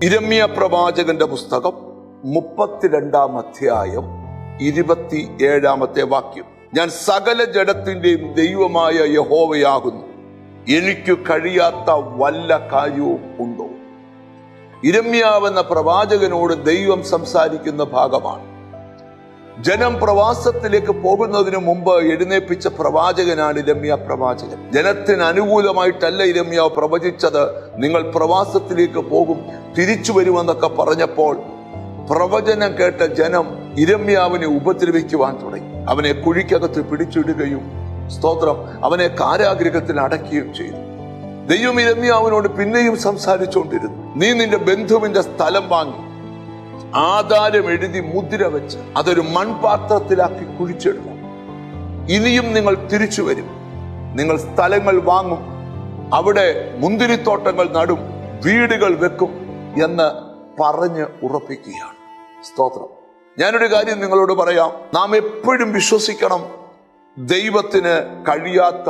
യിരെമ്യാ പ്രവാചകന്റെ പുസ്തകം 32-ാം അധ്യായം 27-ാമത്തെ വാക്യം. ഞാൻ സകല ജഡത്തിന്റെയും ദൈവമായ യഹോവയാകുന്നു, എനിക്ക് കഴിയാത്ത വല്ല കാര്യവും ഉണ്ടോ? യിരെമ്യാവ് എന്ന പ്രവാചകനോട് ദൈവം സംസാരിക്കുന്ന ഭാഗമാണ്. ജനം പ്രവാസത്തിലേക്ക് പോകുന്നതിന് മുമ്പ് എഴുന്നേൽപ്പിച്ച പ്രവാചകനാണ് യിരെമ്യാ പ്രവാചകൻ. ജനത്തിന് അനുകൂലമായിട്ടല്ല യിരെമ്യാവ് പ്രവചിച്ചത്. നിങ്ങൾ പ്രവാസത്തിലേക്ക് പോകും, തിരിച്ചു വരുമെന്നൊക്കെ പറഞ്ഞപ്പോൾ പ്രവചനം കേട്ട ജനം യിരെമ്യാവിനെ ഉപദ്രവിക്കുവാൻ തുടങ്ങി. അവനെ കുഴിക്കകത്ത് പിടിച്ചിടുകയും അവനെ കാരാഗൃഹത്തിൽ അടയ്ക്കുകയും ചെയ്തു. ദൈവം യിരെമ്യാവിനോട് പിന്നെയും സംസാരിച്ചുകൊണ്ടിരുന്നു. നീ നിന്റെ ബന്ധുവിന്റെ സ്ഥലം വാങ്ങി ആധാരം എഴുതി മുദ്ര വെച്ച് അതൊരു മൺപാത്രത്തിലാക്കി കുഴിച്ചിടണം. ഇനിയും നിങ്ങൾ തിരിച്ചു വരും, നിങ്ങൾ സ്ഥലങ്ങൾ വാങ്ങും, അവിടെ മുന്തിരിത്തോട്ടങ്ങൾ നടും, വീടുകൾ വെക്കും എന്ന് പറഞ്ഞ് ഉറപ്പിക്കുകയാണ്. സ്തോത്രം. ഞാനൊരു കാര്യം നിങ്ങളോട് പറയാം. നാം എപ്പോഴും വിശ്വസിക്കണം, ദൈവത്തിന് കഴിയാത്ത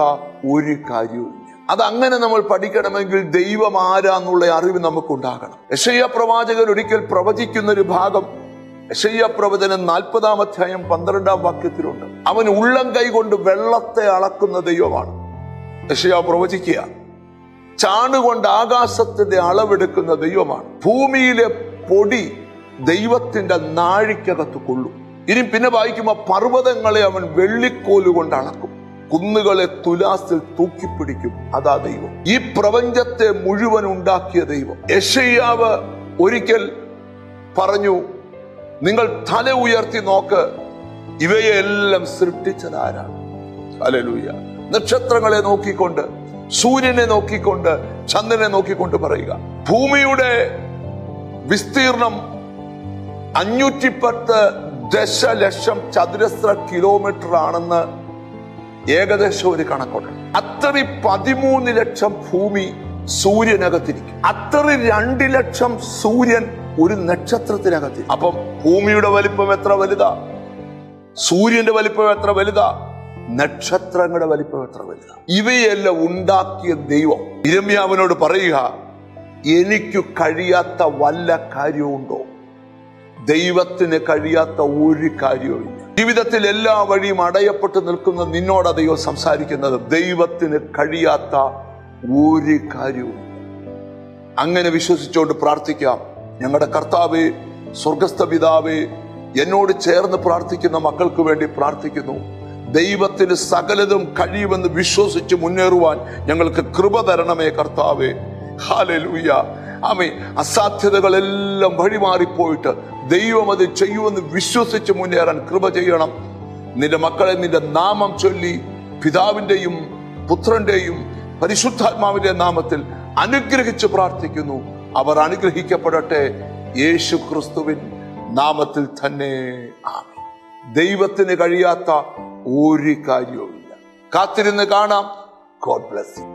ഒരു കാര്യവും. അതങ്ങനെ നമ്മൾ പഠിക്കണമെങ്കിൽ ദൈവം ആരാന്നുള്ള അറിവ് നമുക്കുണ്ടാകണം. യെശയ്യാ പ്രവാചകൻ ഒരിക്കൽ പ്രവചിക്കുന്ന ഒരു ഭാഗം യെശയ്യാ പ്രവചനം 40-ാം അധ്യായം 12-ാം വാക്യത്തിലുണ്ട്. അവൻ ഉള്ളം കൈ കൊണ്ട് വെള്ളത്തെ അളക്കുന്ന ദൈവമാണ്. യെശയ്യാ പ്രവചിക്കുക, ചാണുകൊണ്ട് ആകാശത്തിന്റെ അളവെടുക്കുന്ന ദൈവമാണ്. ഭൂമിയിലെ പൊടി ദൈവത്തിന്റെ നാഴിക്കകത്ത് കൊള്ളും. ഇനി പിന്നെ വായിക്കുമ്പോ പർവ്വതങ്ങളെ അവൻ വെള്ളിക്കോലുകൊണ്ട് അളക്കും, കുന്നുകളെ തുലാസിൽ തൂക്കിപ്പിടിക്കും. അതാ ദൈവം, ഈ പ്രപഞ്ചത്തെ മുഴുവൻ ഉണ്ടാക്കിയ ദൈവം. യെശയ്യാവ് ഒരിക്കൽ പറഞ്ഞു, നിങ്ങൾ തല ഉയർത്തി നോക്ക്, ഇവയെല്ലാം സൃഷ്ടിച്ചതാരാണ്? ഹല്ലേലൂയ. നക്ഷത്രങ്ങളെ നോക്കിക്കൊണ്ട്, സൂര്യനെ നോക്കിക്കൊണ്ട്, ചന്ദ്രനെ നോക്കിക്കൊണ്ട് പറയുക, ഭൂമിയുടെ വിസ്തീർണം 510 ദശലക്ഷം ചതുരശ്ര കിലോമീറ്റർ ആണെന്ന് ഏകദേശം ഒരു കണക്കുണ്ട്. അത്രയും 13 ലക്ഷം ഭൂമി സൂര്യനകത്തിരിക്കും. അത്രയും 2 ലക്ഷം സൂര്യൻ ഒരു നക്ഷത്രത്തിനകത്തിരിക്കും. അപ്പം ഭൂമിയുടെ വലിപ്പം എത്ര വലുതാ, സൂര്യന്റെ വലിപ്പം എത്ര വലുതാ, നക്ഷത്രങ്ങളുടെ വലിപ്പം എത്ര വലുതാ. ഇവയെല്ലാം ഉണ്ടാക്കിയ ദൈവം യിരെമ്യാവിനോട് പറയുക, എനിക്ക് കഴിയാത്ത വല്ല കാര്യമുണ്ടോ? ദൈവത്തിന് കഴിയാത്ത ഒരു കാര്യവും ഇല്ല. ജീവിതത്തിൽ എല്ലാ വഴിയും അടയപ്പെട്ട് നിൽക്കുന്ന നിന്നോട് ദൈവം സംസാരിക്കുന്നത്, ദൈവത്തിന് കഴിയാത്ത ഒരു കാര്യവും. അങ്ങനെ വിശ്വസിച്ചുകൊണ്ട് പ്രാർത്ഥിക്കാം. ഞങ്ങളുടെ കർത്താവേ, സ്വർഗസ്ഥ പിതാവേ, എന്നോട് ചേർന്ന് പ്രാർത്ഥിക്കുന്ന മക്കൾക്ക് വേണ്ടി പ്രാർത്ഥിക്കുന്നു. ദൈവത്തിന് സകലതും കഴിയുമെന്ന് വിശ്വസിച്ച് മുന്നേറുവാൻ ഞങ്ങൾക്ക് കൃപ തരണമേ കർത്താവേ. ഹല്ലേലൂയ. ആമേൻ. അസാധ്യതകളെല്ലാം വഴിമാറിപ്പോയിട്ട് ദൈവം അത് ചെയ്യുമെന്ന് വിശ്വസിച്ച് മുന്നേറാൻ കൃപ ചെയ്യണം. നിന്റെ മക്കളെ നിന്റെ നാമം ചൊല്ലി പിതാവിന്റെയും പുത്രന്റെയും പരിശുദ്ധാത്മാവിന്റെ നാമത്തിൽ അനുഗ്രഹിച്ച് പ്രാർത്ഥിക്കുന്നു. അവർ അനുഗ്രഹിക്കപ്പെടട്ടെ യേശു ക്രിസ്തുവിൻ നാമത്തിൽ തന്നെ. ആമേൻ. ദൈവത്തിന് കഴിയാത്ത ഒരു കാര്യവുമില്ല. കാത്തിരുന്ന് കാണാം. God bless you.